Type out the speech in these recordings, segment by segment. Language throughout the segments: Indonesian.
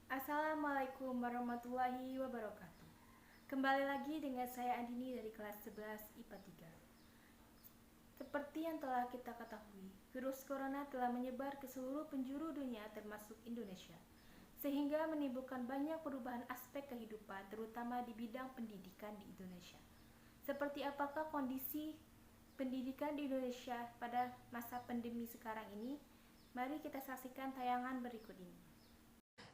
Assalamualaikum warahmatullahi wabarakatuh. Kembali lagi dengan saya Andini dari kelas 11 IPA 3. Seperti yang telah kita ketahui, virus corona telah menyebar ke seluruh penjuru dunia termasuk Indonesia, sehingga menimbulkan banyak perubahan aspek kehidupan terutama di bidang pendidikan di Indonesia. Seperti apakah kondisi pendidikan di Indonesia pada masa pandemi sekarang ini? Mari kita saksikan tayangan berikut ini.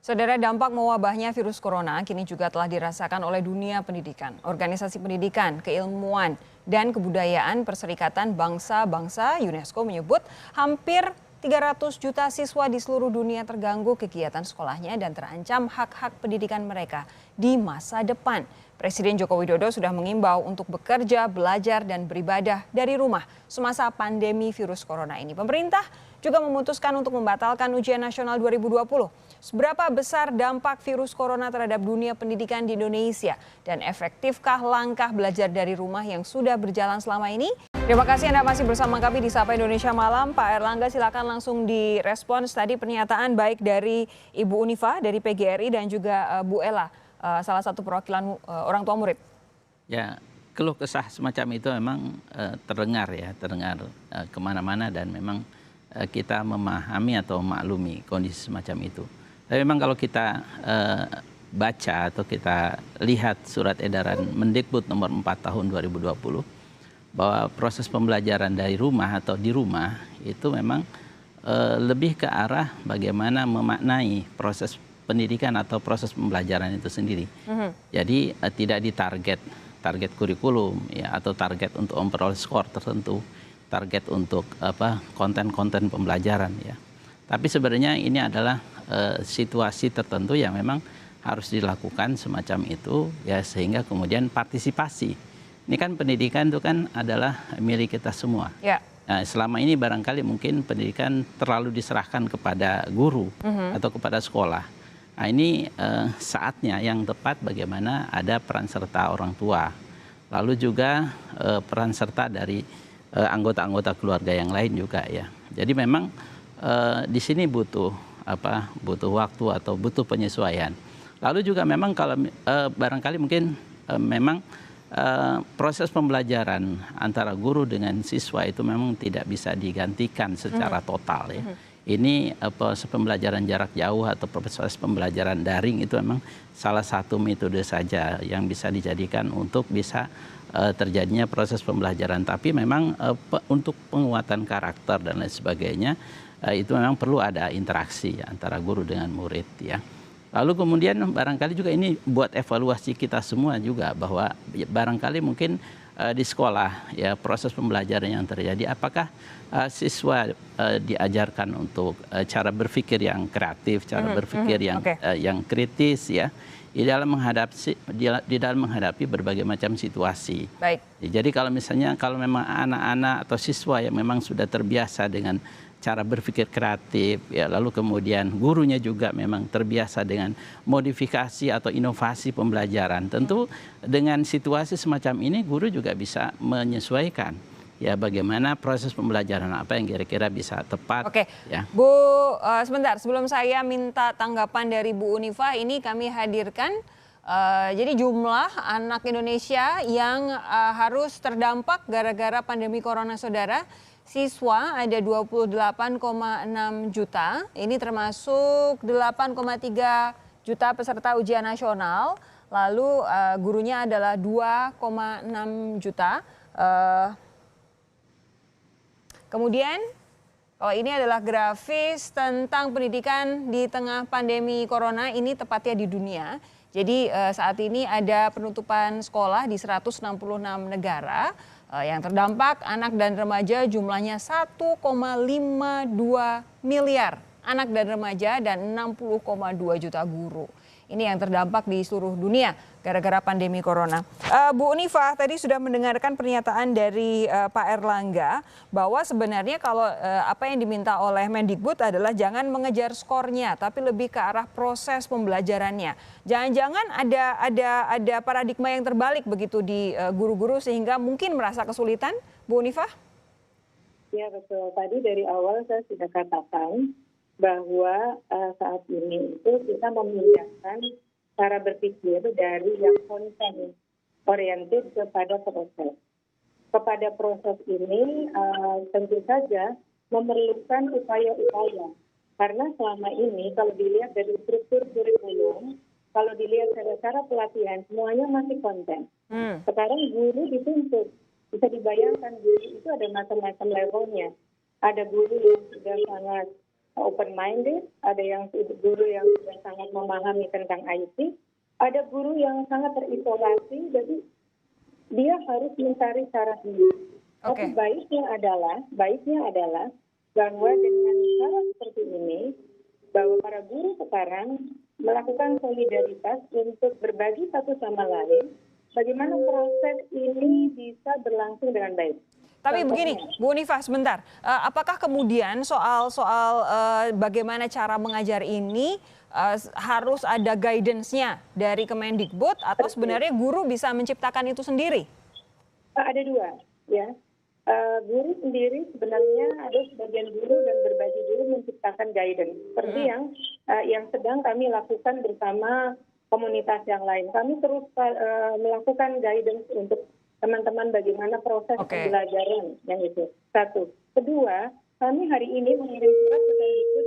Saudara, dampak mewabahnya virus corona kini juga telah dirasakan oleh dunia pendidikan, organisasi pendidikan, keilmuan, dan kebudayaan Perserikatan Bangsa-Bangsa UNESCO menyebut hampir 300 juta siswa di seluruh dunia terganggu kegiatan sekolahnya dan terancam hak-hak pendidikan mereka di masa depan. Presiden Joko Widodo sudah mengimbau untuk bekerja, belajar, dan beribadah dari rumah semasa pandemi virus corona ini. Pemerintah juga memutuskan untuk membatalkan ujian nasional 2020. Seberapa besar dampak virus corona terhadap dunia pendidikan di Indonesia dan efektifkah langkah belajar dari rumah yang sudah berjalan selama ini? Terima kasih Anda masih bersama kami di Sapa Indonesia Malam. Pak Erlangga, silakan langsung direspons tadi pernyataan baik dari Ibu Unifa dari PGRI dan juga Bu Ella, salah satu perwakilan orang tua murid. Ya, keluh kesah semacam itu memang terdengar kemana-mana dan memang kita memahami atau memaklumi kondisi semacam itu. Tapi memang kalau kita baca atau kita lihat surat edaran Mendikbud nomor 4 tahun 2020 bahwa proses pembelajaran dari rumah atau di rumah itu memang lebih ke arah bagaimana memaknai proses pendidikan atau proses pembelajaran itu sendiri. Jadi tidak target kurikulum ya atau target untuk memperoleh skor tertentu, target untuk konten-konten pembelajaran ya. Tapi sebenarnya ini adalah situasi tertentu yang memang harus dilakukan semacam itu ya sehingga kemudian partisipasi. Ini kan pendidikan itu kan adalah milik kita semua. Ya. Nah, selama ini barangkali mungkin pendidikan terlalu diserahkan kepada guru atau kepada sekolah. Nah, ini saatnya yang tepat bagaimana ada peran serta orang tua. Lalu juga peran serta dari anggota-anggota keluarga yang lain juga ya. Jadi memang di sini butuh waktu atau butuh penyesuaian. Lalu juga memang kalau barangkali mungkin memang proses pembelajaran antara guru dengan siswa itu memang tidak bisa digantikan secara total ya. Ini proses pembelajaran jarak jauh atau proses pembelajaran daring itu memang salah satu metode saja yang bisa dijadikan untuk bisa terjadinya proses pembelajaran. Tapi memang untuk penguatan karakter dan lain sebagainya itu memang perlu ada interaksi antara guru dengan murid ya. Lalu kemudian barangkali juga ini buat evaluasi kita semua juga bahwa barangkali mungkin di sekolah ya proses pembelajaran yang terjadi apakah siswa diajarkan untuk cara berpikir yang kreatif, cara berpikir yang kritis ya di dalam menghadapi berbagai macam situasi. Baik. Jadi kalau misalnya memang anak-anak atau siswa yang memang sudah terbiasa dengan cara berpikir kreatif ya lalu kemudian gurunya juga memang terbiasa dengan modifikasi atau inovasi pembelajaran, tentu dengan situasi semacam ini guru juga bisa menyesuaikan ya bagaimana proses pembelajaran apa yang kira-kira bisa tepat. Oke. Ya. Bu, sebentar sebelum saya minta tanggapan dari Bu Unifa, ini kami hadirkan jadi jumlah anak Indonesia yang harus terdampak gara-gara pandemi corona, saudara. Siswa ada 28,6 juta, ini termasuk 8,3 juta peserta ujian nasional, lalu gurunya adalah 2,6 juta. Kemudian, ini adalah grafis tentang pendidikan di tengah pandemi corona, ini tepatnya di dunia. Jadi saat ini ada penutupan sekolah di 166 negara. Yang terdampak anak dan remaja jumlahnya 1,52 miliar anak dan remaja dan 60,2 juta guru. Ini yang terdampak di seluruh dunia gara-gara pandemi corona. Bu Unifa tadi sudah mendengarkan pernyataan dari Pak Erlangga bahwa sebenarnya kalau apa yang diminta oleh Mendikbud adalah jangan mengejar skornya, tapi lebih ke arah proses pembelajarannya. Jangan-jangan ada paradigma yang terbalik begitu di guru-guru sehingga mungkin merasa kesulitan, Bu Unifa? Ya betul. Tadi dari awal saya sudah katakan bahwa saat ini itu kita memindahkan cara berpikir dari yang konten oriented kepada proses. Kepada proses ini tentu saja memerlukan upaya-upaya. Karena selama ini kalau dilihat dari struktur kurikulum, kalau dilihat dari cara pelatihan, semuanya masih konten. Sekarang guru dituntut. Bisa dibayangkan guru itu ada macam-macam levelnya. Ada guru yang sudah sangat open-minded, ada yang guru yang sudah sangat memahami tentang IT, ada guru yang sangat terisolasi, jadi dia harus mencari cara sendiri. Tapi baiknya adalah bahwa dengan cara seperti ini, bahwa para guru sekarang melakukan solidaritas untuk berbagi satu sama lain, bagaimana proses ini bisa berlangsung dengan baik. Tapi begini, Bu Unifah, sebentar. Apakah kemudian soal bagaimana cara mengajar ini harus ada guidance-nya dari Kemendikbud atau sebenarnya guru bisa menciptakan itu sendiri? Ada dua, ya. Guru sendiri sebenarnya ada sebagian guru dan berbagi guru menciptakan guidance. Seperti yang sedang kami lakukan bersama komunitas yang lain. Kami terus melakukan guidance untuk teman-teman bagaimana proses pembelajaran yang itu. Satu. Kedua, kami hari ini mengirim surat ke Kemdikbud,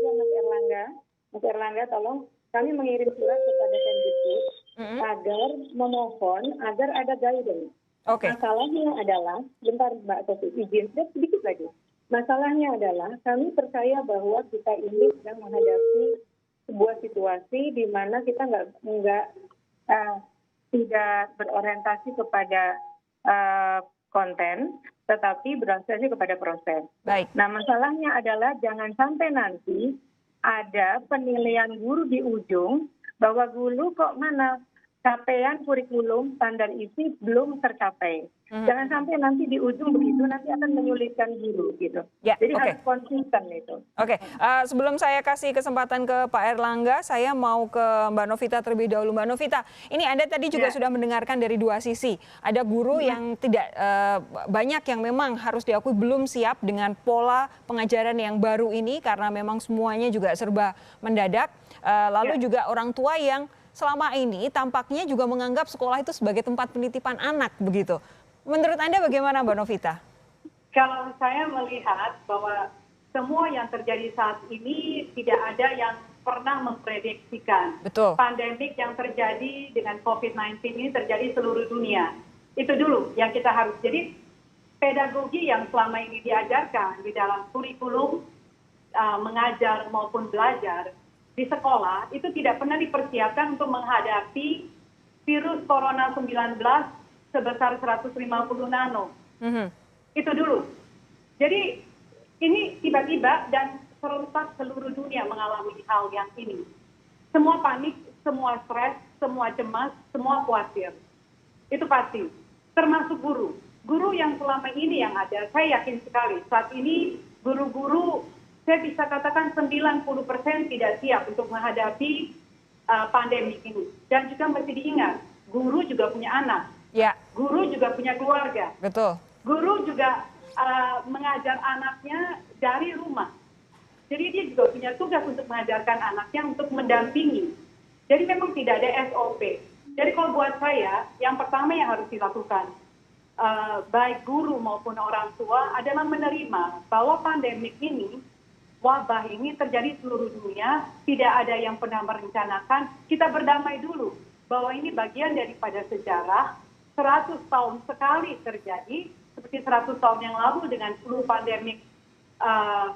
Mas Erlangga tolong kami mengirim surat kepada Kemdikbud agar memohon agar ada guidance. Masalahnya adalah, bentar Mbak Sofi, izin sedikit lagi. Masalahnya adalah kami percaya bahwa kita ini sedang menghadapi sebuah situasi di mana kita tidak berorientasi kepada konten, tetapi berorientasi kepada proses. Baik. Nah, masalahnya adalah jangan sampai nanti ada penilaian guru di ujung bahwa guru kok mana capaian kurikulum standar isi belum tercapai. Jangan sampai nanti di ujung begitu, nanti akan menyulitkan guru gitu. Ya, jadi harus konsisten itu. Sebelum saya kasih kesempatan ke Pak Erlangga, saya mau ke Mbak Novita terlebih dahulu. Mbak Novita, ini Anda tadi juga sudah mendengarkan dari dua sisi. Ada guru yang tidak banyak yang memang harus diakui belum siap dengan pola pengajaran yang baru ini karena memang semuanya juga serba mendadak. Lalu juga orang tua yang selama ini tampaknya juga menganggap sekolah itu sebagai tempat penitipan anak begitu. Menurut Anda bagaimana Mbak Novita? Kalau saya melihat bahwa semua yang terjadi saat ini tidak ada yang pernah memprediksikan. Betul. Pandemik yang terjadi dengan COVID-19 ini terjadi seluruh dunia. Itu dulu yang kita harus. Jadi pedagogi yang selama ini diajarkan di dalam kurikulum mengajar maupun belajar di sekolah itu tidak pernah dipersiapkan untuk menghadapi virus corona 19 sebesar 150 nano. Itu dulu. Jadi ini tiba-tiba dan serentak seluruh dunia mengalami hal yang ini. Semua panik, semua stres, semua cemas, semua khawatir. Itu pasti. Termasuk guru. Guru yang selama ini yang ada, saya yakin sekali saat ini guru-guru saya bisa katakan 90% tidak siap untuk menghadapi pandemi ini. Dan juga mesti diingat, guru juga punya anak. Ya. Guru juga punya keluarga. Betul. Guru juga mengajar anaknya dari rumah. Jadi dia juga punya tugas untuk mengajarkan anaknya untuk mendampingi. Jadi memang tidak ada SOP. Jadi kalau buat saya, yang pertama yang harus dilakukan, baik guru maupun orang tua adalah menerima bahwa pandemik ini, wabah ini terjadi seluruh dunia, tidak ada yang pernah merencanakan. Kita berdamai dulu bahwa ini bagian daripada sejarah, 100 tahun sekali terjadi, seperti 100 tahun yang lalu dengan flu pandemik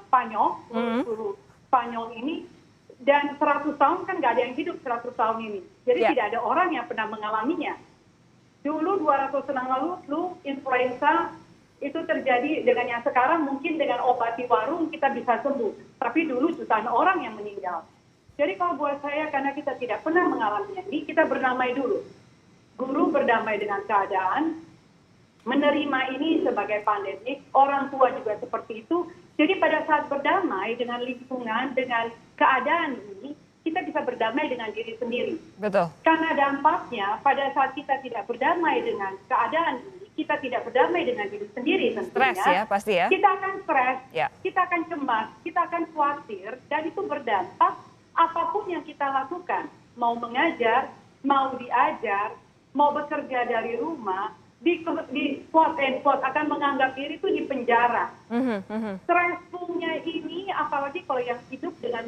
Spanyol, flu Spanyol ini, dan 100 tahun kan nggak ada yang hidup 100 tahun ini. Jadi tidak ada orang yang pernah mengalaminya. Dulu 200 tahun yang lalu flu influenza itu terjadi dengan yang sekarang mungkin dengan obat di warung kita bisa sembuh. Tapi dulu jutaan orang yang meninggal. Jadi kalau buat saya karena kita tidak pernah mengalaminya ini, kita berdamai dulu. Guru berdamai dengan keadaan, menerima ini sebagai pandemik, orang tua juga seperti itu. Jadi pada saat berdamai dengan lingkungan, dengan keadaan ini, kita bisa berdamai dengan diri sendiri. Betul. Karena dampaknya pada saat kita tidak berdamai dengan keadaan ini, kita tidak berdamai dengan diri sendiri tentunya. Stres ya, pasti ya. Kita akan stres, Ya. kita akan cemas, kita akan khawatir, dan itu berdampak apapun yang kita lakukan. Mau mengajar, mau diajar, mau bekerja dari rumah, di quote and quote akan menganggap diri itu di penjara. Stressfulnya ini, apalagi kalau yang hidup dengan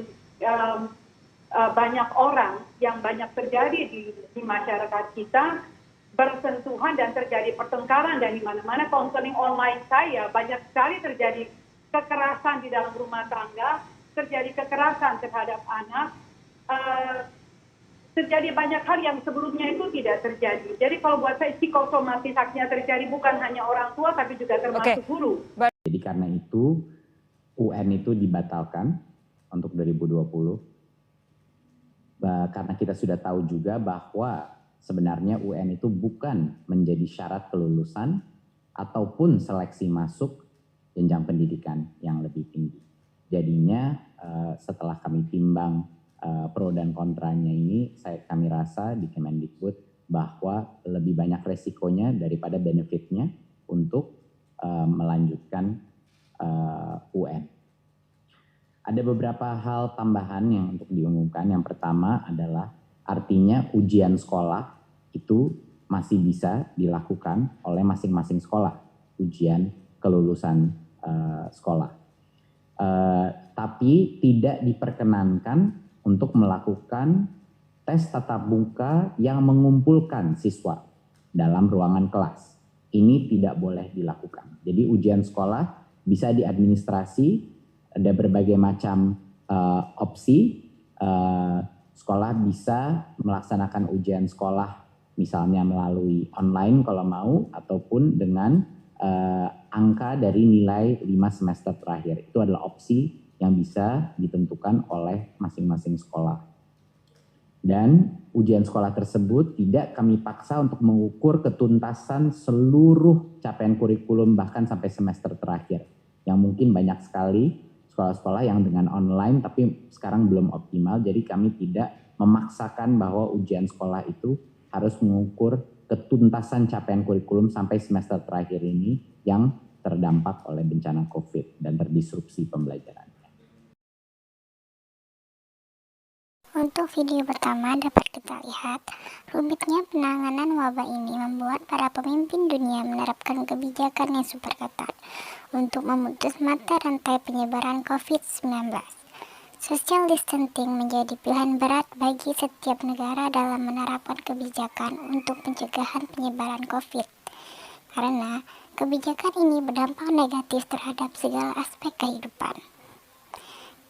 banyak orang, yang banyak terjadi di masyarakat kita, bersentuhan dan terjadi pertengkaran, dan di mana-mana konseling online saya banyak sekali terjadi kekerasan di dalam rumah tangga, terjadi kekerasan terhadap anak, terjadi banyak hal yang sebelumnya itu tidak terjadi. Jadi kalau buat saya psikosomatisasinya terjadi bukan hanya orang tua tapi juga termasuk guru. Jadi karena itu UN itu dibatalkan untuk 2020. Karena kita sudah tahu juga bahwa sebenarnya UN itu bukan menjadi syarat kelulusan ataupun seleksi masuk jenjang pendidikan yang lebih tinggi. Jadinya setelah kami timbang pro dan kontranya ini, kami rasa di Kemendikbud bahwa lebih banyak resikonya daripada benefitnya untuk melanjutkan UN. Ada beberapa hal tambahan yang untuk diumumkan. Yang pertama adalah artinya ujian sekolah itu masih bisa dilakukan oleh masing-masing sekolah, ujian kelulusan sekolah. Tapi tidak diperkenankan untuk melakukan tes tatap muka yang mengumpulkan siswa dalam ruangan kelas. Ini tidak boleh dilakukan. Jadi ujian sekolah bisa diadministrasi, ada berbagai macam opsi. Sekolah bisa melaksanakan ujian sekolah misalnya melalui online kalau mau, ataupun dengan angka dari nilai 5 semester terakhir. Itu adalah opsi yang bisa ditentukan oleh masing-masing sekolah. Dan ujian sekolah tersebut tidak kami paksa untuk mengukur ketuntasan seluruh capaian kurikulum bahkan sampai semester terakhir. Yang mungkin banyak sekali sekolah-sekolah yang dengan online tapi sekarang belum optimal, jadi kami tidak memaksakan bahwa ujian sekolah itu harus mengukur ketuntasan capaian kurikulum sampai semester terakhir ini yang terdampak oleh bencana COVID dan terdisrupsi pembelajaran. Untuk video pertama dapat kita lihat, rumitnya penanganan wabah ini membuat para pemimpin dunia menerapkan kebijakan yang super ketat untuk memutus mata rantai penyebaran COVID-19. Social distancing menjadi pilihan berat bagi setiap negara dalam menerapkan kebijakan untuk pencegahan penyebaran COVID. Karena kebijakan ini berdampak negatif terhadap segala aspek kehidupan.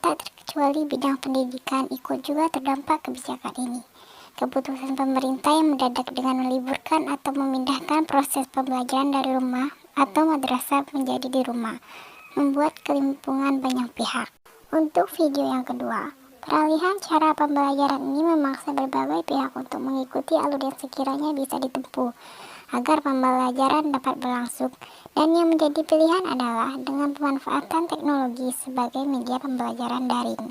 Tak terkecuali bidang pendidikan ikut juga terdampak kebijakan ini. Keputusan pemerintah yang mendadak dengan meliburkan atau memindahkan proses pembelajaran dari rumah atau madrasah menjadi di rumah, membuat kelimpungan banyak pihak. Untuk video yang kedua, peralihan cara pembelajaran ini memaksa berbagai pihak untuk mengikuti alur yang sekiranya bisa ditempuh agar pembelajaran dapat berlangsung, dan yang menjadi pilihan adalah dengan pemanfaatan teknologi sebagai media pembelajaran daring.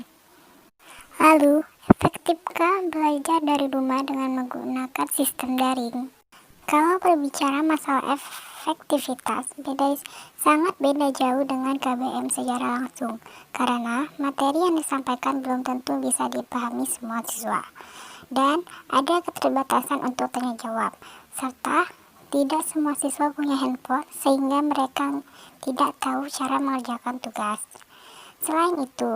Lalu, efektifkah belajar dari rumah dengan menggunakan sistem daring? Kalau berbicara masalah efektivitas, sangat beda jauh dengan KBM secara langsung, karena materi yang disampaikan belum tentu bisa dipahami semua siswa, dan ada keterbatasan untuk tanya jawab, serta tidak semua siswa punya handphone sehingga mereka tidak tahu cara mengerjakan tugas. Selain itu,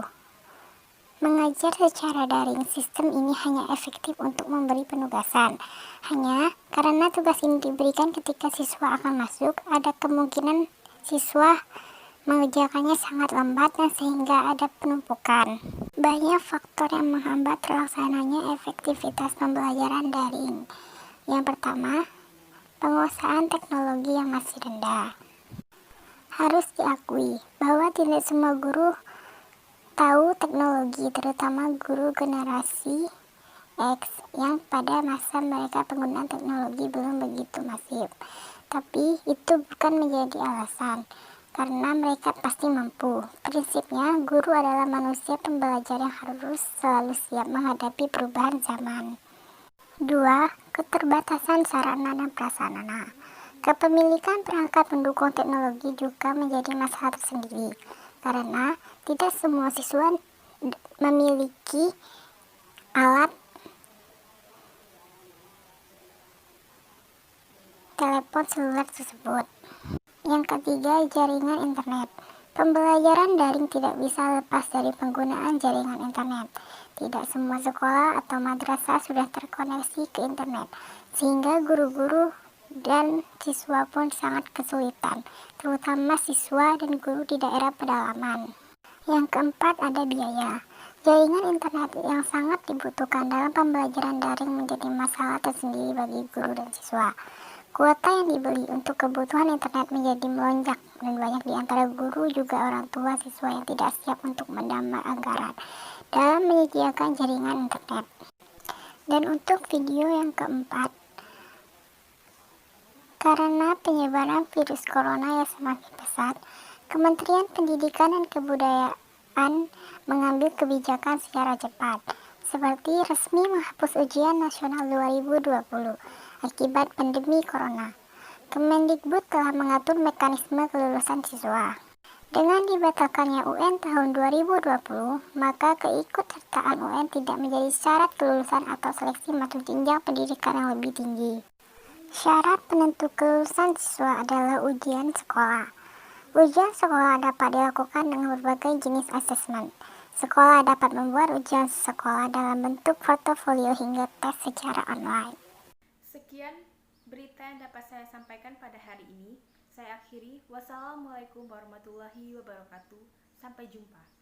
mengajar secara daring sistem ini hanya efektif untuk memberi penugasan. Hanya karena tugas ini diberikan ketika siswa akan masuk, ada kemungkinan siswa mengerjakannya sangat lambat dan sehingga ada penumpukan. Banyak faktor yang menghambat terlaksananya efektivitas pembelajaran daring. Yang pertama, penguasaan teknologi yang masih rendah. Harus diakui bahwa tidak semua guru tahu teknologi, terutama guru generasi X yang pada masa mereka penggunaan teknologi belum begitu masif. Tapi itu bukan menjadi alasan, karena mereka pasti mampu. Prinsipnya, guru adalah manusia pembelajar yang harus selalu siap menghadapi perubahan zaman. 2. Keterbatasan sarana dan prasarana. Kepemilikan perangkat pendukung teknologi juga menjadi masalah tersendiri, karena tidak semua siswa memiliki alat telepon seluler tersebut. Yang ketiga, jaringan internet. Pembelajaran daring tidak bisa lepas dari penggunaan jaringan internet. Tidak semua sekolah atau madrasah sudah terkoneksi ke internet, sehingga guru-guru dan siswa pun sangat kesulitan, terutama siswa dan guru di daerah pedalaman. Yang keempat, ada biaya. Jaringan internet yang sangat dibutuhkan dalam pembelajaran daring menjadi masalah tersendiri bagi guru dan siswa. Kuota yang dibeli untuk kebutuhan internet menjadi melonjak, dan banyak di antara guru juga orang tua siswa yang tidak siap untuk menambah anggaran dalam menyediakan jaringan internet. Dan untuk video yang keempat, karena penyebaran virus corona yang semakin pesat, Kementerian Pendidikan dan Kebudayaan mengambil kebijakan secara cepat, seperti resmi menghapus ujian nasional 2020 akibat pandemi corona. Kemendikbud telah mengatur mekanisme kelulusan siswa. Dengan dibatalkannya UN tahun 2020, maka keikutsertaan UN tidak menjadi syarat kelulusan atau seleksi masuk jenjang pendidikan yang lebih tinggi. Syarat penentu kelulusan siswa adalah ujian sekolah. Ujian sekolah dapat dilakukan dengan berbagai jenis asesmen. Sekolah dapat membuat ujian sekolah dalam bentuk portofolio hingga tes secara online. Sekian berita yang dapat saya sampaikan pada hari ini. Saya akhiri. Wassalamualaikum warahmatullahi wabarakatuh. Sampai jumpa.